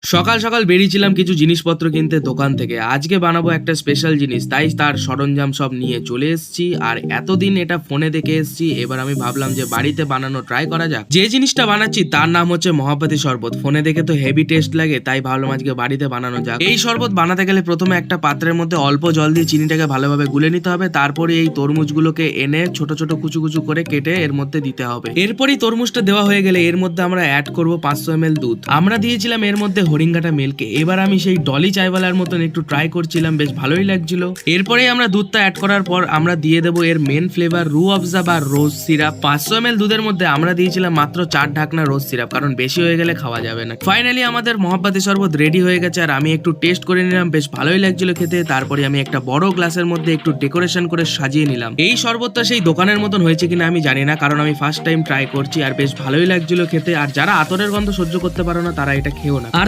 সকাল সকাল বেরিয়েছিলাম কিছু জিনিসপত্র কিনতে দোকান থেকে। আজকে বানাবো একটা স্পেশাল জিনিস, তাই তার সরঞ্জাম সব নিয়ে চলে এসেছি। আর এতদিন এটা ফোনে দেখে এসেছি, এবার আমি ভাবলাম যে বাড়িতে বানানো ট্রাই করা যাক। যে জিনিসটা বানাচ্ছি তার নাম হচ্ছে মহাপাতি শরবত। ফোনে দেখে তো হেভি টেস্ট লাগে, তাই ভাবলাম আজকে বাড়িতে বানানো যাক। এই শরবত বানাতে গেলে প্রথমে একটা পাত্রের মধ্যে অল্প জল দিয়ে চিনিটাকে ভালোভাবে গুলে নিতে হবে। তারপরে এই তরমুজগুলোকে এনে ছোট ছোট কুচু কুচু করে কেটে এর মধ্যে দিতে হবে। এরপরই তরমুজটা দেওয়া হয়ে গেলে এর মধ্যে আমরা অ্যাড করব 500 ml দুধ। আমরা দিয়েছিলাম এর মধ্যে হরিঙ্গাটা মিল্ক। এবার আমি সেই ডলি চাইওয়ালার মতন একটু ট্রাই করছিলাম, বেশ ভালোই লাগছিল। এরপরে আমরা দুধটা অ্যাড করার পর আমরা দিয়ে দেবো এর মেন ফ্লেভার রু আফজা বা রোজ সিরাপ। 500 ml দুধের মধ্যে আমরা দিয়েছিলাম মাত্র 4 ঢাকনা রোজ সিরাপ, কারণ বেশি হয়ে গেলে খাওয়া যাবে না। ফাইনালি আমাদের মহাপাতি শরবত রেডি হয়ে গেছে, আর আমি একটু টেস্ট করে নিলাম, বেশ ভালোই লাগছিল খেতে। তারপরে আমি একটা বড় গ্লাসের মধ্যে একটু ডেকোরেশন করে সাজিয়ে নিলাম। এই শরবতটা সেই দোকানের মতন হয়েছে কিনা আমি জানি না, কারণ আমি ফার্স্ট টাইম ট্রাই করছি, আর বেশ ভালোই লাগছিল খেতে। আর যারা আতরের গন্ধ সহ্য করতে পারো না তারা এটা খেও না। আর